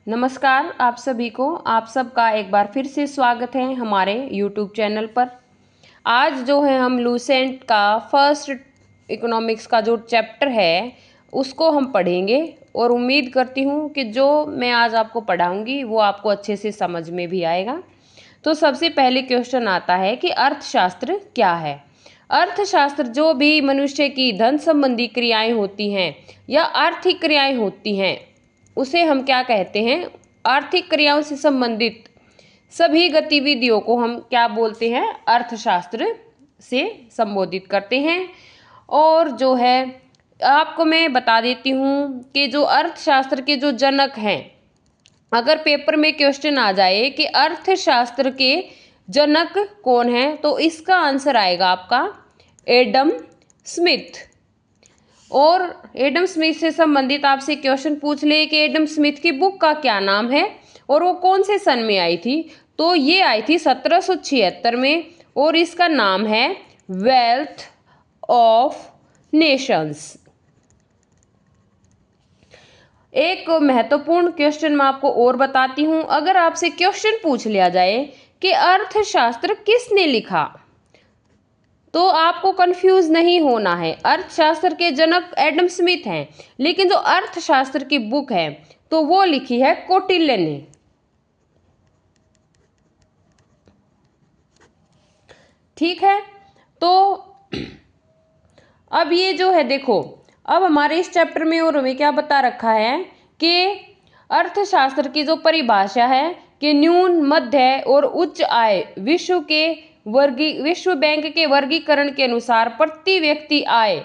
नमस्कार आप सभी को। आप सबका एक बार फिर से स्वागत है हमारे YouTube चैनल पर। आज जो है हम लूसेंट का फर्स्ट इकोनॉमिक्स का जो चैप्टर है उसको हम पढ़ेंगे और उम्मीद करती हूँ कि जो मैं आज आपको पढ़ाऊँगी वो आपको अच्छे से समझ में भी आएगा। तो सबसे पहले क्वेश्चन आता है कि अर्थशास्त्र क्या है। अर्थशास्त्र जो भी मनुष्य की धन संबंधी क्रियाएं होती हैं या आर्थिक क्रियाएं होती हैं उसे हम क्या कहते हैं, आर्थिक क्रियाओं से संबंधित सभी गतिविधियों को हम क्या बोलते हैं, अर्थशास्त्र से संबोधित करते हैं। और जो है आपको मैं बता देती हूँ कि जो अर्थशास्त्र के जो जनक हैं, अगर पेपर में क्वेश्चन आ जाए कि अर्थशास्त्र के जनक कौन है तो इसका आंसर आएगा आपका एडम स्मिथ। और एडम स्मिथ से संबंधित आपसे क्वेश्चन पूछ ले कि एडम स्मिथ की बुक का क्या नाम है और वो कौन से सन में आई थी, तो ये आई थी 1776 में और इसका नाम है वेल्थ ऑफ नेशंस। एक महत्वपूर्ण क्वेश्चन मैं आपको और बताती हूँ। अगर आपसे क्वेश्चन पूछ लिया जाए कि अर्थशास्त्र किसने लिखा तो आपको कंफ्यूज नहीं होना है। अर्थशास्त्र के जनक एडम स्मिथ हैं, लेकिन जो अर्थशास्त्र की बुक है तो वो लिखी है कौटिल्य ने। ठीक है, तो अब ये जो है देखो, अब हमारे इस चैप्टर में और हमें क्या बता रखा है कि अर्थशास्त्र की जो परिभाषा है कि न्यून, मध्य और उच्च आय विश्व बैंक के वर्गीकरण के अनुसार प्रति व्यक्ति आय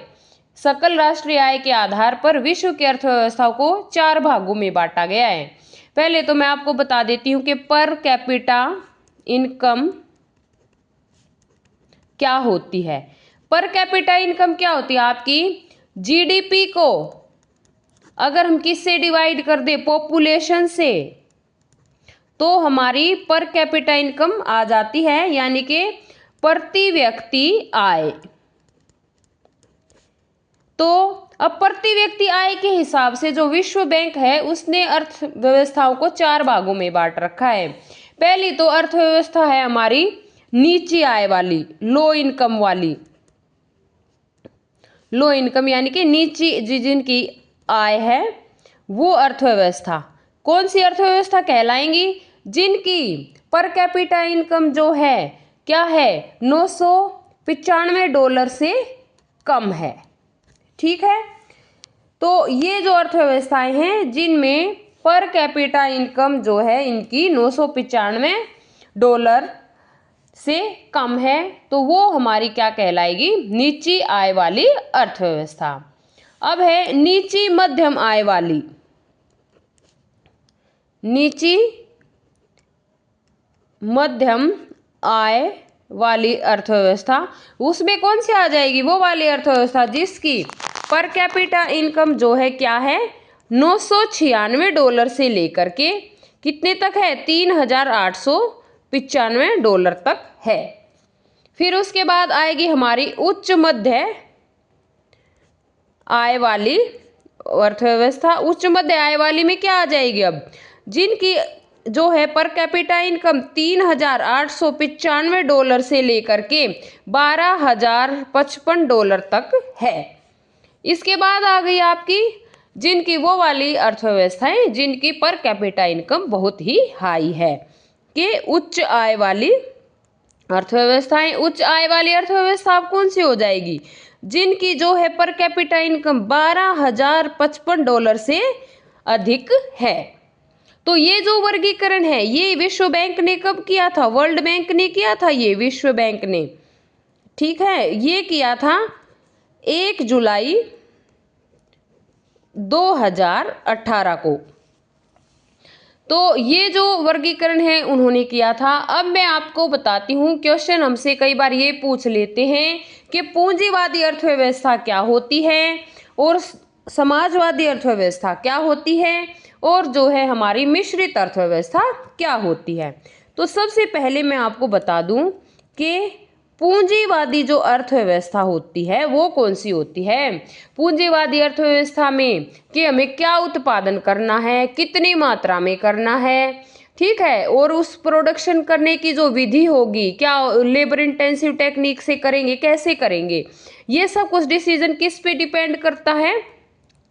सकल राष्ट्रीय आय के आधार पर विश्व की अर्थव्यवस्था को 4 भागों में बांटा गया है। पहले तो मैं आपको बता देती हूँ कि पर कैपिटा इनकम क्या होती है। पर कैपिटा इनकम क्या होती है, आपकी जीडीपी को अगर हम किससे डिवाइड कर दे, पॉपुलेशन से, तो हमारी पर कैपिटा इनकम आ जाती है, यानी कि प्रति व्यक्ति आय। तो अब प्रति व्यक्ति आय के हिसाब से जो विश्व बैंक है उसने अर्थव्यवस्थाओं को 4 भागों में बांट रखा है। पहली तो अर्थव्यवस्था है हमारी नीची आय वाली, लो इनकम वाली। लो इनकम यानी कि नीची जिनकी आय है वो अर्थव्यवस्था कौन सी अर्थव्यवस्था कहलाएंगी, जिनकी पर कैपिटा इनकम जो है क्या है, $995 से कम है। ठीक है, तो ये जो अर्थव्यवस्थाएं हैं जिनमें पर कैपिटा इनकम जो है इनकी $995 से कम है, तो वो हमारी क्या कहलाएगी, नीची आय वाली अर्थव्यवस्था। अब है नीची मध्यम आय वाली, नीची मध्यम आय वाली अर्थव्यवस्था। उसमें कौन सी आ जाएगी, वो वाली अर्थव्यवस्था जिसकी पर कैपिटा इनकम जो है क्या है, $996 से लेकर के कितने तक है, $3895 तक है। फिर उसके बाद आएगी हमारी उच्च मध्य आय वाली अर्थव्यवस्था। उच्च मध्य आय वाली में क्या आ जाएगी, अब जिनकी जो है पर कैपिटा इनकम $3895 से लेकर के $12,055 तक है। इसके बाद आ गई आपकी जिनकी वो वाली अर्थव्यवस्थाएं जिनकी पर कैपिटा इनकम बहुत ही हाई है, कि उच्च आय वाली अर्थव्यवस्थाएं। उच्च आय वाली अर्थव्यवस्था अब कौन सी हो जाएगी, जिनकी जो है पर कैपिटा इनकम $12,055 से अधिक है। तो ये जो वर्गीकरण है ये विश्व बैंक ने कब किया था, वर्ल्ड बैंक ने किया था, ये विश्व बैंक ने, ठीक है, ये किया था 1 जुलाई 2018 को। तो ये जो वर्गीकरण है उन्होंने किया था। अब मैं आपको बताती हूँ, क्वेश्चन हमसे कई बार ये पूछ लेते हैं कि पूंजीवादी अर्थव्यवस्था क्या होती है और समाजवादी अर्थव्यवस्था क्या होती है और जो है हमारी मिश्रित अर्थव्यवस्था क्या होती है। तो सबसे पहले मैं आपको बता दूं कि पूंजीवादी जो अर्थव्यवस्था होती है वो कौन सी होती है? पूंजीवादी अर्थव्यवस्था में कि हमें क्या उत्पादन करना है, कितनी मात्रा में करना है, ठीक है, और उस प्रोडक्शन करने की जो विधि होगी, क्या लेबर इंटेंसिव टेक्निक से करेंगे, कैसे करेंगे, ये सब कुछ डिसीजन किस पे डिपेंड करता है?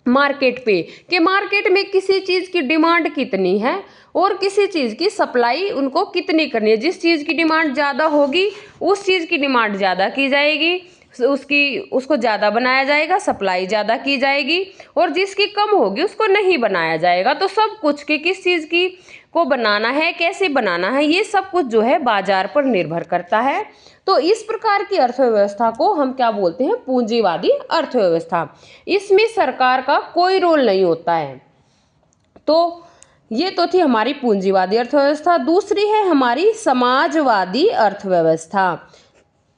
मार्केट पे, कि मार्केट में किसी चीज की डिमांड कितनी है और किसी चीज की सप्लाई उनको कितनी करनी है। जिस चीज की डिमांड ज्यादा होगी उस चीज की डिमांड ज्यादा की जाएगी, उसको ज्यादा बनाया जाएगा, सप्लाई ज्यादा की जाएगी, और जिसकी कम होगी उसको नहीं बनाया जाएगा। तो सब कुछ के किस चीज की को बनाना है, कैसे बनाना है, ये सब कुछ जो है बाजार पर निर्भर करता है। तो इस प्रकार की अर्थव्यवस्था को हम क्या बोलते हैं? पूंजीवादी अर्थव्यवस्था। इसमें सरकार का कोई रोल नहीं होता है। तो ये तो थी हमारी पूंजीवादी अर्थव्यवस्था। दूसरी है हमारी समाजवादी अर्थव्यवस्था।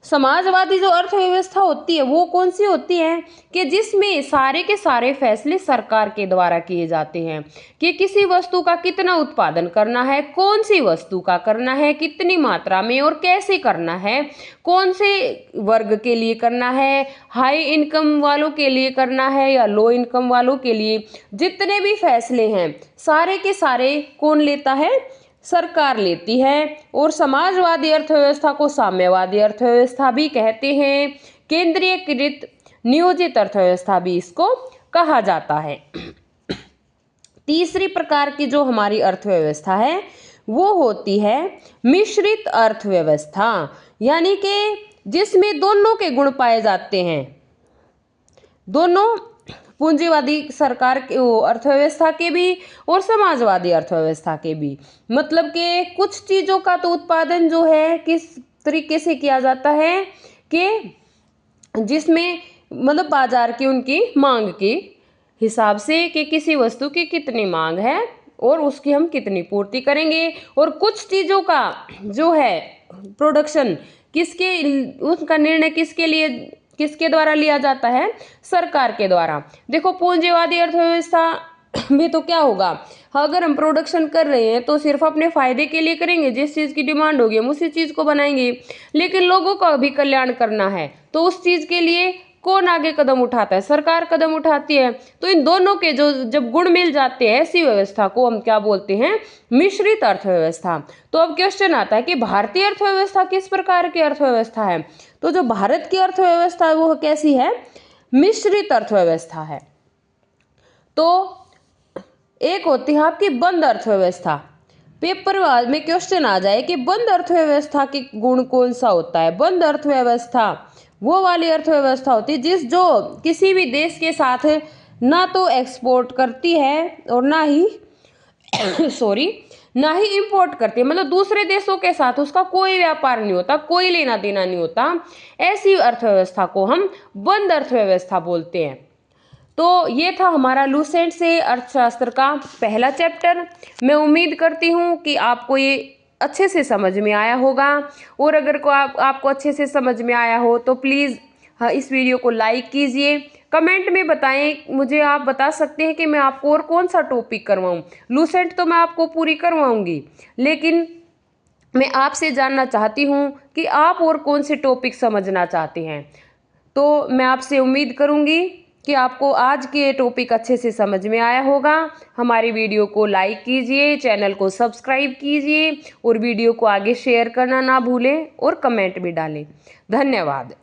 समाजवादी जो अर्थव्यवस्था होती है वो कौन सी होती है? कि जिसमें सारे के सारे फैसले सरकार के द्वारा किए जाते हैं, कि किसी वस्तु का कितना उत्पादन करना है, कौन सी वस्तु का करना है, कितनी मात्रा में और कैसे करना है, कौन से वर्ग के लिए करना है, हाई इनकम वालों के लिए करना है या लो इनकम वालों के लिए, जितने भी फैसले हैं सारे के सारे कौन लेता है? सरकार लेती है। और समाजवादी अर्थव्यवस्था को साम्यवादी अर्थव्यवस्था भी कहते हैं। केंद्रीयकृत नियोजित अर्थव्यवस्था भी इसको कहा जाता है। तीसरी प्रकार की जो हमारी अर्थव्यवस्था है वो होती है मिश्रित अर्थव्यवस्था, यानी कि जिसमें दोनों के गुण पाए जाते हैं, दोनों पूंजीवादी सरकार के अर्थव्यवस्था के भी और समाजवादी अर्थव्यवस्था के भी। मतलब कि कुछ चीज़ों का तो उत्पादन जो है किस तरीके से किया जाता है कि जिसमें मतलब बाजार की उनकी मांग के हिसाब से कि किसी वस्तु की कितनी मांग है और उसकी हम कितनी पूर्ति करेंगे, और कुछ चीज़ों का जो है प्रोडक्शन किसके, उसका निर्णय किसके द्वारा लिया जाता है? सरकार के द्वारा। देखो पूंजीवादी अर्थव्यवस्था में तो क्या होगा, अगर हम प्रोडक्शन कर रहे हैं तो सिर्फ अपने फायदे के लिए करेंगे, जिस चीज़ की डिमांड होगी हम उसी चीज़ को बनाएंगे। लेकिन लोगों का भी कल्याण करना है तो उस चीज़ के लिए कौन आगे कदम उठाता है? सरकार कदम उठाती है। तो इन दोनों के जो जब गुण मिल जाते हैं ऐसी व्यवस्था को हम क्या बोलते हैं? मिश्रित अर्थव्यवस्था। तो अब क्वेश्चन आता है कि भारतीय अर्थव्यवस्था किस प्रकार की अर्थव्यवस्था है? तो जो भारत की अर्थव्यवस्था है वो कैसी है? मिश्रित अर्थव्यवस्था है। तो एक होती है आपकी बंद अर्थव्यवस्था। पेपर में क्वेश्चन आ जाए कि बंद अर्थव्यवस्था के गुण कौन सा होता है? बंद अर्थव्यवस्था वो वाली अर्थव्यवस्था होती है जो किसी भी देश के साथ ना तो एक्सपोर्ट करती है और ना ही ना ही इंपोर्ट करती है। मतलब दूसरे देशों के साथ उसका कोई व्यापार नहीं होता, कोई लेना देना नहीं होता। ऐसी अर्थव्यवस्था को हम बंद अर्थव्यवस्था बोलते हैं। तो ये था हमारा लूसेंट से अर्थशास्त्र का पहला चैप्टर। मैं उम्मीद करती हूँ कि आपको ये अच्छे से समझ में आया होगा, और अगर को आपको अच्छे से समझ में आया हो तो प्लीज़ इस वीडियो को लाइक कीजिए। कमेंट में बताएं मुझे, आप बता सकते हैं कि मैं आपको और कौन सा टॉपिक करवाऊं। लूसेंट तो मैं आपको पूरी करवाऊंगी, लेकिन मैं आपसे जानना चाहती हूं कि आप और कौन से टॉपिक समझना चाहते हैं। तो मैं आपसे उम्मीद करूंगी कि आपको आज के टॉपिक अच्छे से समझ में आया होगा। हमारी वीडियो को लाइक कीजिए, चैनल को सब्सक्राइब कीजिए और वीडियो को आगे शेयर करना ना भूलें और कमेंट भी डालें। धन्यवाद।